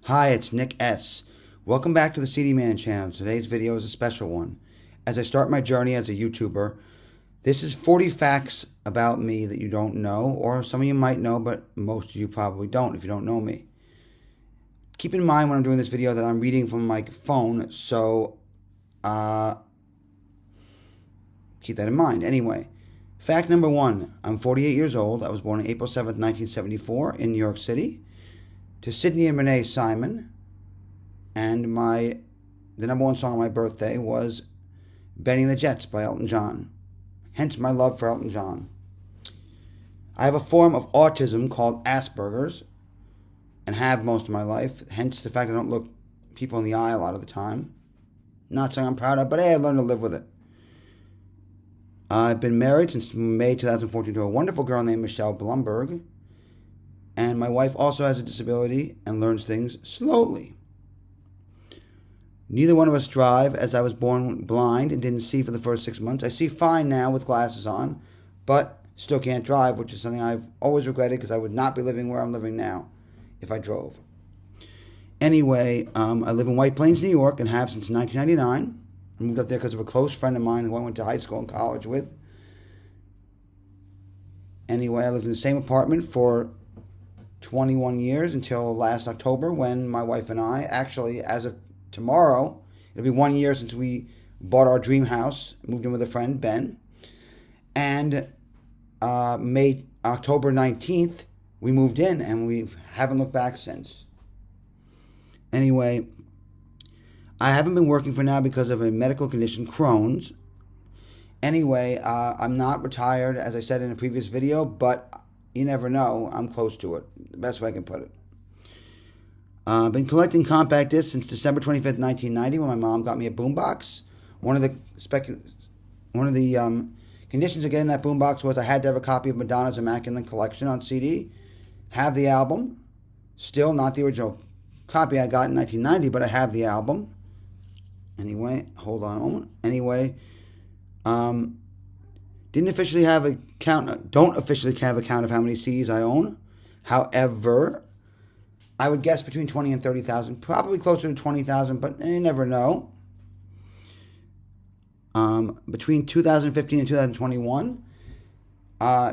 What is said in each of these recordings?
Hi, it's Nick S. Welcome back to the CD Man channel. Today's video is a special one. As I start my journey as a YouTuber, this is 40 facts about me that you don't know, or some of you might know, but most of you probably don't if you don't know me. Keep in mind when I'm doing this video that I'm reading from my phone, so keep that in mind. Anyway, fact number one, I'm 48 years old. I was born on April 7th, 1974 in New York City. To Sydney and Renee Simon, and the number one song on my birthday was Benny the Jets by Elton John. Hence my love for Elton John. I have a form of autism called Asperger's, and have most of my life. Hence the fact I don't look people in the eye a lot of the time. Not saying I'm proud of, but hey, I learned to live with it. I've been married since May 2014 to a wonderful girl named Michelle Blumberg. And my wife also has a disability and learns things slowly. Neither one of us drive, as I was born blind and didn't see for the first 6 months. I see fine now with glasses on, but still can't drive, which is something I've always regretted because I would not be living where I'm living now if I drove. Anyway, I live in White Plains, New York, and have since 1999. I moved up there because of a close friend of mine who I went to high school and college with. Anyway, I lived in the same apartment for 21 years until last October when my wife and I, actually as of tomorrow, it'll be 1 year since we bought our dream house, moved in with a friend, Ben, and October 19th, we moved in and we haven't looked back since. Anyway, I haven't been working for now because of a medical condition, Crohn's. Anyway, I'm not retired, as I said in a previous video, but you never know. I'm close to it. The best way I can put it. I've been collecting compact discs since December 25th, 1990, when my mom got me a boombox. One of the conditions of getting that boombox was I had to have a copy of Madonna's Immaculate Collection on CD. Have the album. Still not the original copy I got in 1990, but I have the album. Anyway, hold on a moment. Anyway, don't officially have a count of how many CDs I own. However, I would guess between 20 and 30,000, probably closer to 20,000, but you never know. Between 2015 and 2021,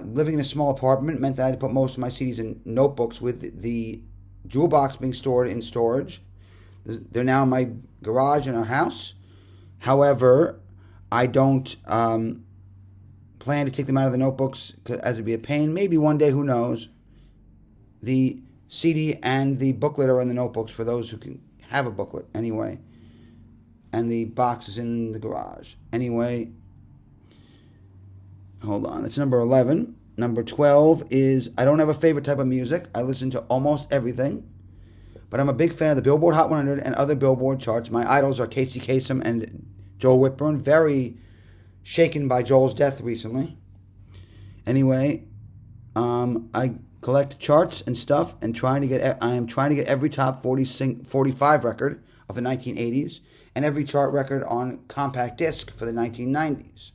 living in a small apartment meant that I had to put most of my CDs in notebooks, with the jewel box being stored in storage. They're now in my garage in our house. However, I don't plan to take them out of the notebooks as it'd be a pain. Maybe one day, who knows. The CD and the booklet are in the notebooks for those who can have a booklet anyway. And the box is in the garage. Anyway, hold on. That's number 11. Number 12 is I don't have a favorite type of music. I listen to almost everything. But I'm a big fan of the Billboard Hot 100 and other Billboard charts. My idols are Casey Kasem and Joel Whitburn. Very shaken by Joel's death recently. Anyway, I collect charts and stuff, and I am trying to get every top 45 record of the 1980s and every chart record on compact disc for the 1990s.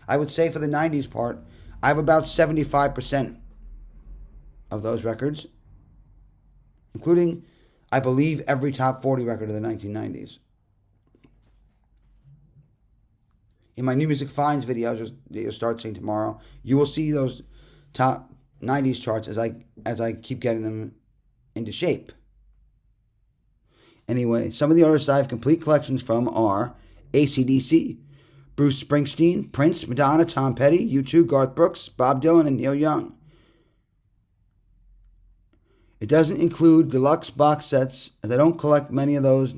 I would say for the 90s part, I have about 75% of those records, including, I believe, every top 40 record of the 1990s. In my New Music Finds videos you'll start seeing tomorrow, you will see those top 90s charts as I keep getting them into shape. Anyway, some of the artists I have complete collections from are AC/DC, Bruce Springsteen, Prince, Madonna, Tom Petty, U2, Garth Brooks, Bob Dylan, and Neil Young. It doesn't include deluxe box sets, as I don't collect many of those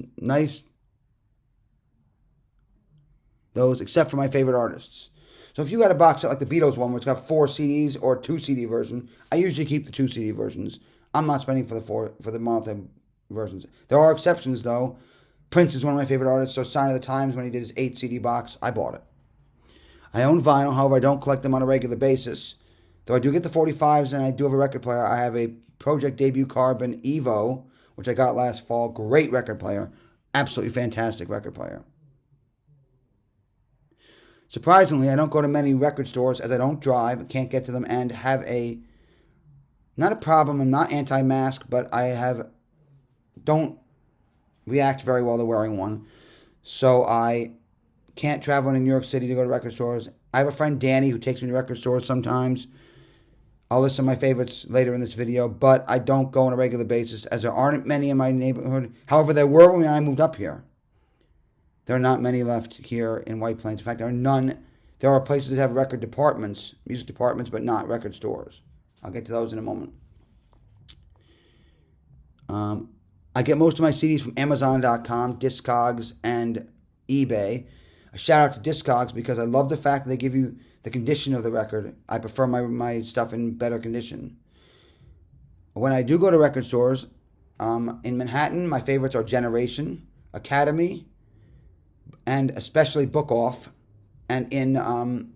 except for my favorite artists. So if you got a box set like the Beatles one, where it's got 4 CDs or 2 CD version, I usually keep the 2 CD versions. I'm not spending for the multi versions. There are exceptions though. Prince is one of my favorite artists, so Sign of the Times, when he did his 8 CD box, I bought it. I own vinyl, however I don't collect them on a regular basis. Though I do get the 45s and I do have a record player. I have a Project Debut Carbon Evo, which I got last fall. Great record player. Absolutely fantastic record player. Surprisingly, I don't go to many record stores as I don't drive, can't get to them, and have not a problem. I'm not anti-mask, but don't react very well to wearing one. So I can't travel in New York City to go to record stores. I have a friend, Danny, who takes me to record stores sometimes. I'll list some of my favorites later in this video, but I don't go on a regular basis as there aren't many in my neighborhood. However, there were when I moved up here. There are not many left here in White Plains. In fact, there are none. There are places that have record departments, music departments, but not record stores. I'll get to those in a moment. I get most of my CDs from Amazon.com, Discogs, and eBay. A shout out to Discogs because I love the fact that they give you the condition of the record. I prefer my stuff in better condition. When I do go to record stores, in Manhattan, my favorites are Generation, Academy, and especially Book Off. And in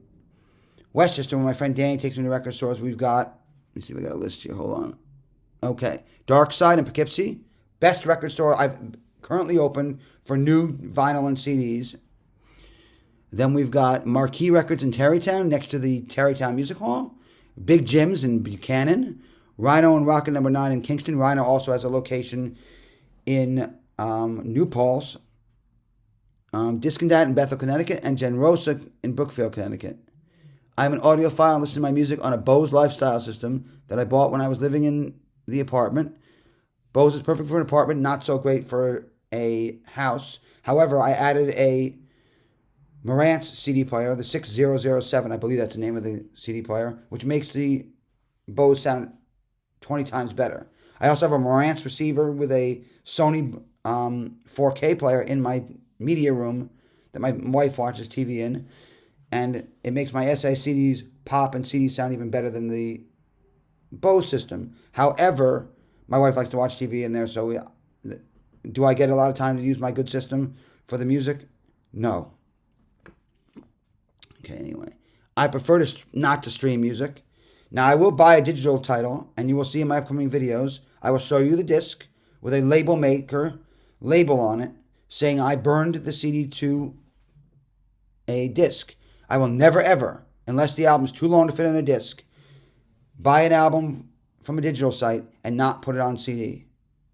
Westchester, when my friend Danny takes me to record stores, we've got, let me see if I got a list here, hold on. Okay, Dark Side in Poughkeepsie, best record store I've currently open for new vinyl and CDs. Then we've got Marquee Records in Tarrytown, next to the Tarrytown Music Hall. Big Jim's in Buchanan. Rhino and Rocket No. 9 in Kingston. Rhino also has a location in New Paltz. Disc and Dat in Bethel, Connecticut. And Generosa in Brookfield, Connecticut. I have an audiophile and listen to my music on a Bose Lifestyle system that I bought when I was living in the apartment. Bose is perfect for an apartment, not so great for a house. However, I added a Marantz CD player, the 6007, I believe that's the name of the CD player, which makes the Bose sound 20 times better. I also have a Marantz receiver with a Sony 4K player in my media room that my wife watches TV in, and it makes my SICDs pop and CDs sound even better than the Bose system. However, my wife likes to watch TV in there, so do I get a lot of time to use my good system for the music? No. Okay, anyway. I prefer not to stream music. Now, I will buy a digital title, and you will see in my upcoming videos, I will show you the disc with a label maker label on it saying I burned the CD to a disc. I will never, ever, unless the album's too long to fit on a disc, buy an album from a digital site and not put it on CD.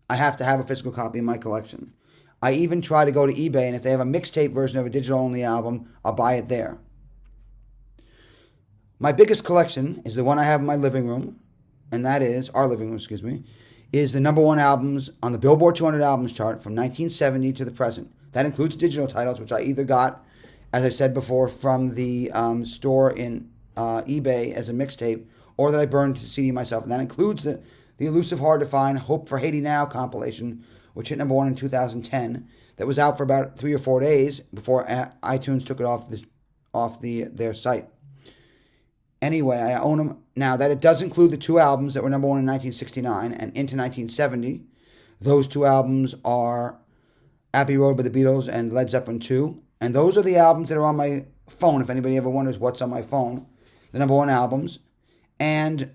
I have to have a physical copy in my collection. I even try to go to eBay, and if they have a mixtape version of a digital-only album, I'll buy it there. My biggest collection is the one I have in my living room, and that is, our living room, is the number one albums on the Billboard 200 albums chart from 1970 to the present. That includes digital titles, which I either got, as I said before, from the store in eBay as a mixtape, or that I burned to CD myself. And that includes the elusive, hard-to-find Hope for Haiti Now compilation, which hit number one in 2010, that was out for about 3 or 4 days before iTunes took it off their site. Anyway, I own them. Now, that it does include the 2 albums that were number one in 1969 and into 1970. Those 2 albums are Abbey Road by the Beatles and Led Zeppelin 2. And those are the albums that are on my phone, if anybody ever wonders what's on my phone. The number one albums. And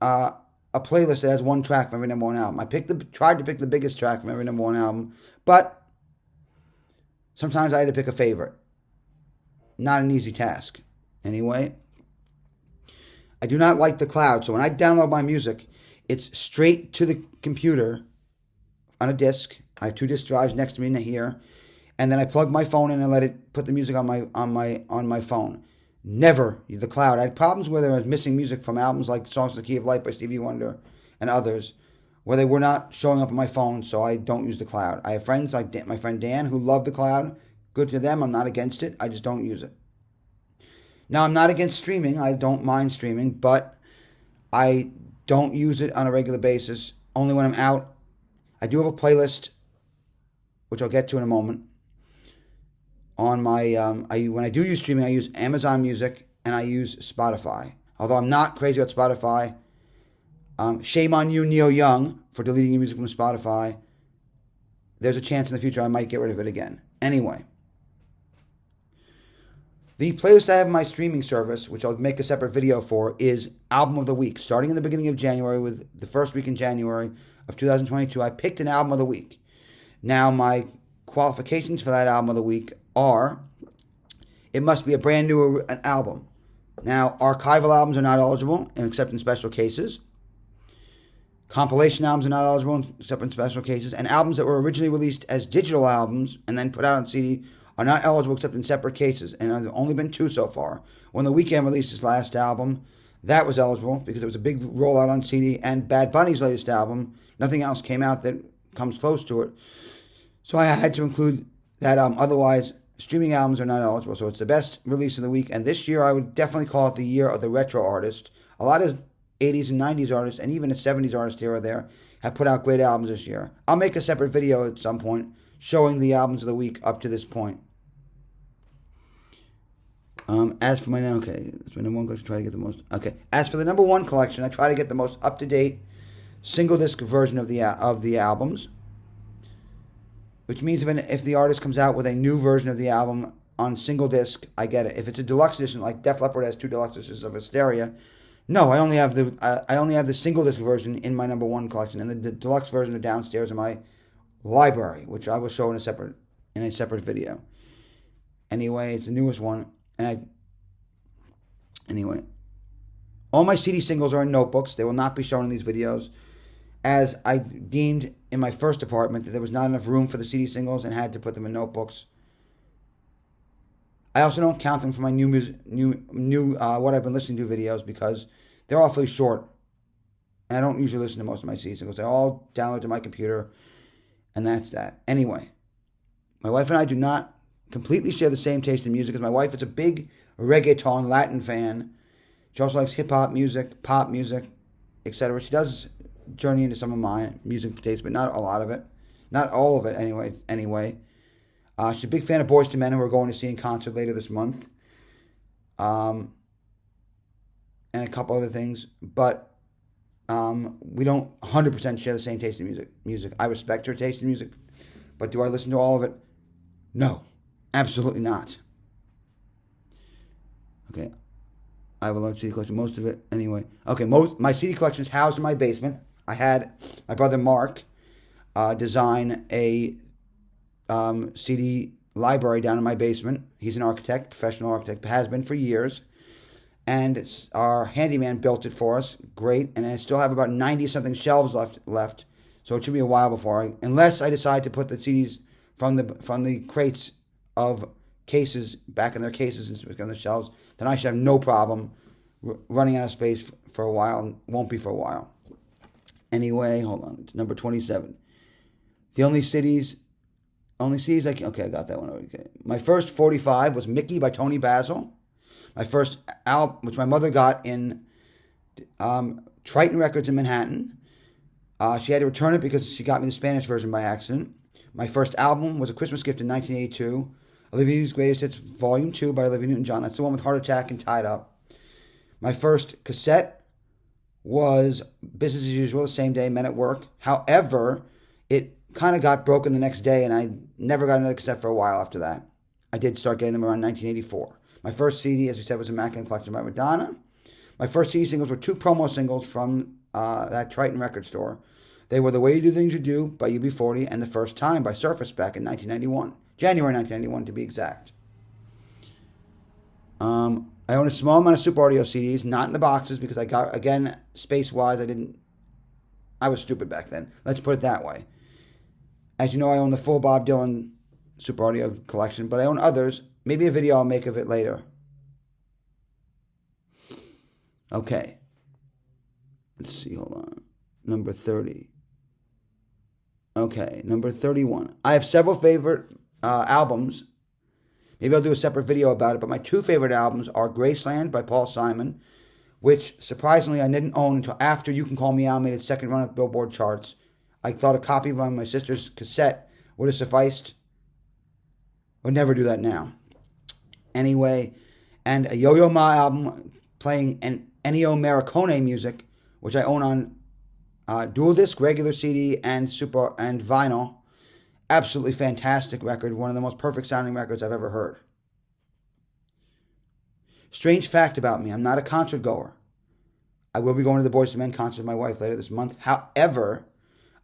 a playlist that has 1 track from every number one album. I tried to pick the biggest track from every number one album, but sometimes I had to pick a favorite. Not an easy task. Anyway, I do not like the cloud, so when I download my music, it's straight to the computer on a disc. I have 2 disc drives next to me here, and then I plug my phone in and let it put the music on my phone. Never the cloud. I had problems where there was missing music from albums like Songs in the Key of Life by Stevie Wonder and others, where they were not showing up on my phone, so I don't use the cloud. I have friends like my friend Dan who love the cloud. Good to them. I'm not against it. I just don't use it. Now, I'm not against streaming. I don't mind streaming, but I don't use it on a regular basis. Only when I'm out. I do have a playlist, which I'll get to in a moment. On my, when I do use streaming, I use Amazon Music and I use Spotify. Although I'm not crazy about Spotify. Shame on you, Neil Young, for deleting your music from Spotify. There's a chance in the future I might get rid of it again. Anyway. The playlist I have in my streaming service, which I'll make a separate video for, is Album of the Week. Starting in the beginning of January, with the first week in January of 2022, I picked an Album of the Week. Now, my qualifications for that Album of the Week are, it must be a brand new album. Now, archival albums are not eligible, except in special cases. Compilation albums are not eligible except in special cases. And albums that were originally released as digital albums and then put out on CD are not eligible except in separate cases. And there have only been 2 so far. When The Weeknd released his last album, that was eligible because it was a big rollout on CD. And Bad Bunny's latest album, nothing else came out that comes close to it. So I had to include that album. Otherwise, streaming albums are not eligible. So it's the best release of the week. And this year, I would definitely call it the year of the retro artist. A lot of 80s and 90s artists, and even a 70s artist here or there, have put out great albums this year. I'll make a separate video at some point showing the albums of the week up to this point. As for my that's my number one collection. Try to get the most. Okay. As for the number one collection, I try to get the most up to date single disc version of the albums, which means if the artist comes out with a new version of the album on single disc, I get it. If it's a deluxe edition, like Def Leppard has 2 deluxe editions of Hysteria, no, I only have the single disc version in my number one collection, and the deluxe version are downstairs in my library, which I will show in a separate video. Anyway, it's the newest one, anyway, all my CD singles are in notebooks. They will not be shown in these videos, as I deemed in my first apartment that there was not enough room for the CD singles and had to put them in notebooks. I also don't count them for my new what I've been listening to videos because they're awfully short. And I don't usually listen to most of my CD singles. They all download to my computer, and that's that. Anyway, my wife and I do not completely share the same taste in music, as my wife is a big reggaeton Latin fan. She also likes hip-hop music, pop music, etc. She does journey into some of my music taste, but not a lot of it. Not all of it, anyway. She's a big fan of Boyz II Men, who we're going to see in concert later this month. And a couple other things. But we don't 100% share the same taste in music. I respect her taste in music. But do I listen to all of it? No. Absolutely not. Okay. I have a large CD collection. Most of it, anyway. Okay, my CD collection is housed in my basement. I had my brother Mark design a CD library down in my basement. He's an architect, professional architect, has been for years. And our handyman built it for us. Great. And I still have about 90-something shelves left. So it should be a while before unless I decide to put the CDs from the crates of cases back in their cases and stick on the shelves, then I should have no problem running out of space for a while. Won't be for a while. Anyway, hold on. It's number 27. The only CDs I can... Okay, I got that one. Okay. My first 45 was Mickey by Tony Basil. My first album, which my mother got in Triton Records in Manhattan. She had to return it because she got me the Spanish version by accident. My first album was a Christmas gift in 1982. Olivia's Greatest Hits, Volume 2 by Olivia Newton-John. That's the one with Heart Attack and Tied Up. My first cassette was Business as Usual, the same day, Men at Work. However, it kind of got broken the next day, and I never got another cassette for a while after that. I did start getting them around 1984. My first CD, as we said, was Immaculate Collection by Madonna. My first CD singles were 2 promo singles from that Triton record store. They were The Way You Do Things You Do by UB40 and The First Time by Surface back in 1991. January 1991 to be exact. I own a small amount of Super Audio CDs, not in the boxes because I got, again, space-wise, I was stupid back then. Let's put it that way. As you know, I own the full Bob Dylan Super Audio collection, but I own others. Maybe a video I'll make of it later. Okay. Let's see, hold on. Number 30. Okay, number 31. I have several favorite albums. Maybe I'll do a separate video about it, but my 2 favorite albums are Graceland by Paul Simon, which surprisingly I didn't own until after You Can Call Me Out made its second run at the Billboard charts. I thought a copy of my sister's cassette would have sufficed. Would never do that now. Anyway, and a Yo-Yo Ma album playing an Ennio Morricone music, which I own on dual disc, regular CD, and vinyl. Absolutely fantastic record. One of the most perfect sounding records I've ever heard. Strange fact about me, I'm not a concert goer. I will be going to the Boyz II Men concert with my wife later this month. However,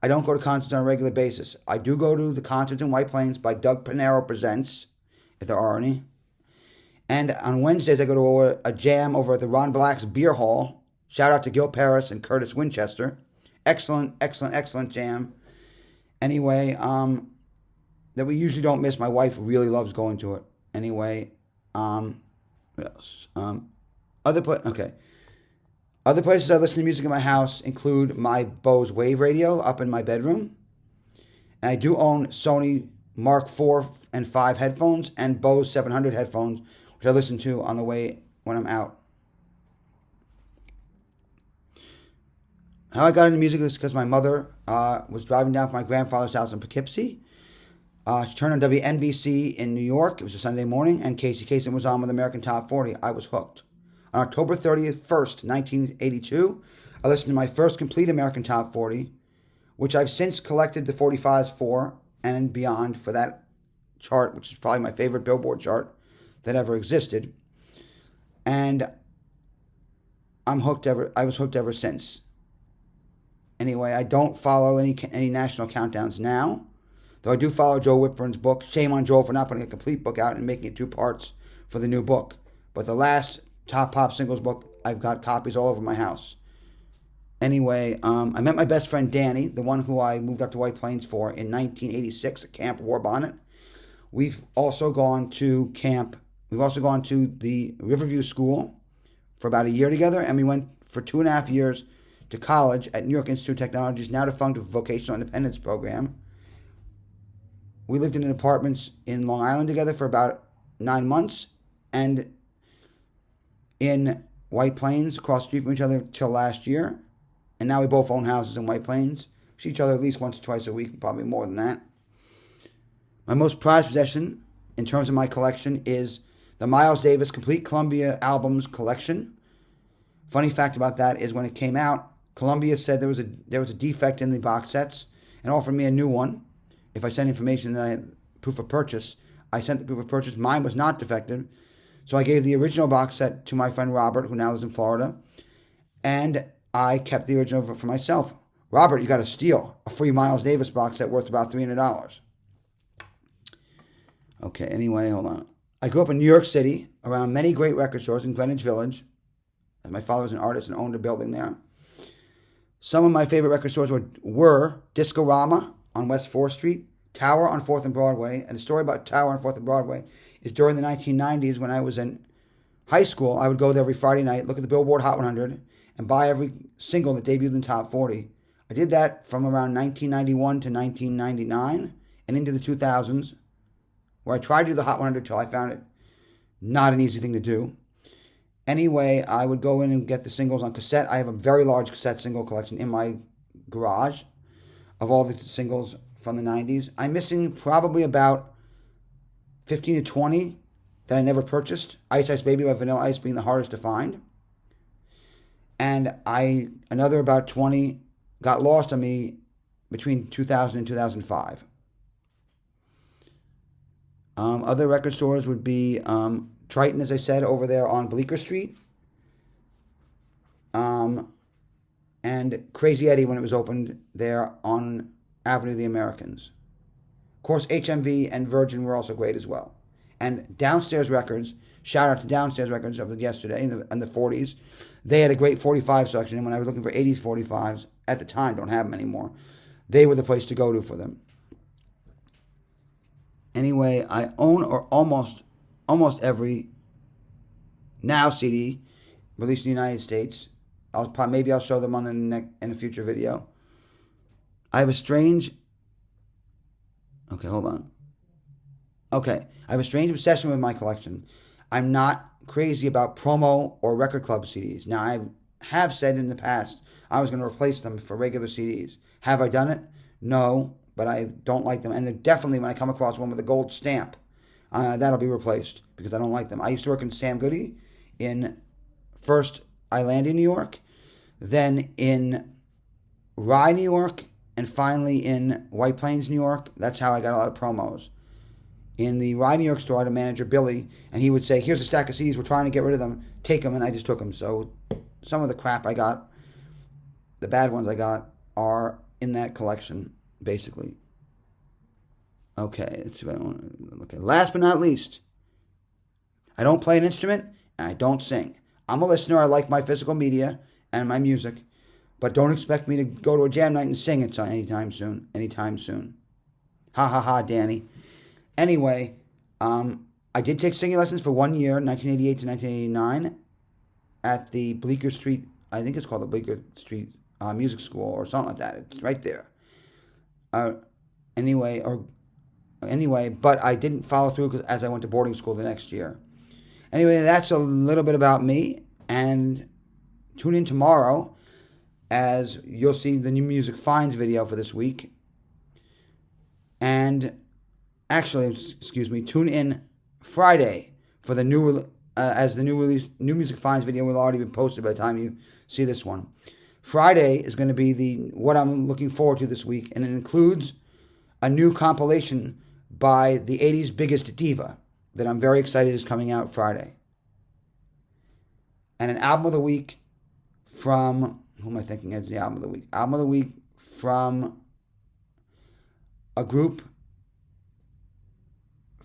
I don't go to concerts on a regular basis. I do go to the concerts in White Plains by Doug Panero Presents, if there are any. And on Wednesdays, I go to a jam over at the Ron Black's Beer Hall. Shout out to Gil Paris and Curtis Winchester. Excellent, excellent, excellent jam. Anyway, that we usually don't miss. My wife really loves going to it. Anyway, what else? Okay. Other places I listen to music in my house include my Bose Wave radio up in my bedroom. And I do own Sony Mark IV and 5 headphones and Bose 700 headphones, which I listen to on the way when I'm out. How I got into music is because my mother was driving down from my grandfather's house in Poughkeepsie. She turned on WNBC in New York. It was a Sunday morning, and Casey Kasem was on with American Top 40. I was hooked. On October 30th, 1982, I listened to my first complete American Top 40, which I've since collected the 45s for and beyond for that chart, which is probably my favorite Billboard chart that ever existed. And I was hooked ever since. Anyway, I don't follow any national countdowns now, though I do follow Joe Whitburn's book. Shame on Joe for not putting a complete book out and making it 2 parts for the new book. But the last Top Pop Singles book, I've got copies all over my house. Anyway, I met my best friend Danny, the one who I moved up to White Plains for, in 1986 at Camp War Bonnet. We've also gone to the Riverview School for about a year together, and we went for 2.5 years to college at New York Institute of Technology's now defunct Vocational Independence Program. We lived in apartments in Long Island together for about 9 months, and in White Plains, across the street from each other till last year. And now we both own houses in White Plains. We see each other at least once or twice a week, probably more than that. My most prized possession, in terms of my collection, is the Miles Davis Complete Columbia Albums collection. Funny fact about that is when it came out, Columbia said there was a defect in the box sets and offered me a new one if I sent information that I had proof of purchase. I sent the proof of purchase. Mine was not defective. So I gave the original box set to my friend Robert, who now lives in Florida, and I kept the original for myself. Robert, you got to steal a free Miles Davis box set worth about $300. Okay, anyway, hold on. I grew up in New York City around many great record stores in Greenwich Village, as my father was an artist and owned a building there. Some of my favorite record stores were Discorama on West 4th Street, Tower on 4th and Broadway. And the story about Tower on 4th and Broadway is during the 1990s when I was in high school, I would go there every Friday night, look at the Billboard Hot 100, and buy every single that debuted in the Top 40. I did that from around 1991 to 1999 and into the 2000s, where I tried to do the Hot 100 till I found it not an easy thing to do. Anyway, I would go in and get the singles on cassette. I have a very large cassette single collection in my garage of all the singles from the 90s. I'm missing probably about 15 to 20 that I never purchased. Ice Ice Baby by Vanilla Ice being the hardest to find. And another about 20 got lost on me between 2000 and 2005. Other record stores would be Triton, as I said, over there on Bleecker Street. And Crazy Eddie when it was opened there on Avenue of the Americans. Of course, HMV and Virgin were also great as well. And Downstairs Records, shout out to Downstairs Records of yesterday in the 40s. They had a great 45 selection, and when I was looking for 80s 45s, at the time, don't have them anymore, they were the place to go to for them. Anyway, I own or almost every now CD released in the United States. Maybe I'll show them in a future video. I have a strange... Okay, hold on. Okay, I have a strange obsession with my collection. I'm not crazy about promo or record club CDs. Now, I have said in the past I was going to replace them for regular CDs. Have I done it? No, but I don't like them. And they're definitely, when I come across one with a gold stamp, that'll be replaced because I don't like them. I used to work in Sam Goody in first Islandia, New York, then in Rye, New York, and finally in White Plains, New York. That's how I got a lot of promos. In the Rye, New York store, I had a manager, Billy, and he would say, here's a stack of CDs, we're trying to get rid of them, take them, and I just took them. So some of the crap I got, the bad ones I got, are in that collection, basically. Okay, last but not least, I don't play an instrument, and I don't sing. I'm a listener. I like my physical media and my music, But don't expect me to go to a jam night and sing it anytime soon. Anytime soon. Ha ha ha, Danny. Anyway, I did take singing lessons for 1 year, 1988 to 1989, at the Bleecker Street, I think it's called the Bleecker Street Music School or something like that. It's right there. Anyway, but I didn't follow through as I went to boarding school the next year. Anyway, that's a little bit about me, and tune in tomorrow as you'll see the new Music Finds video for this week. And actually, tune in Friday for the new new Music Finds video will already be posted by the time you see this one. Friday is going to be what I'm looking forward to this week, and it includes a new compilation by the 80s Biggest Diva that I'm very excited is coming out Friday. And an album of the week from, who am I thinking is the album of the week? Album of the week from a group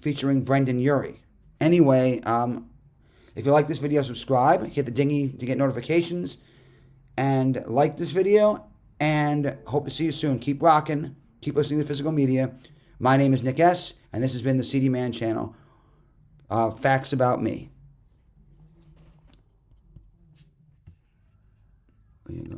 featuring Brendan Urie. Anyway, if you like this video, subscribe, hit the dingy to get notifications, and like this video, and hope to see you soon. Keep rocking, keep listening to Physical Media. My name is Nick S., and this has been the CD Man Channel. Facts about me. There you go.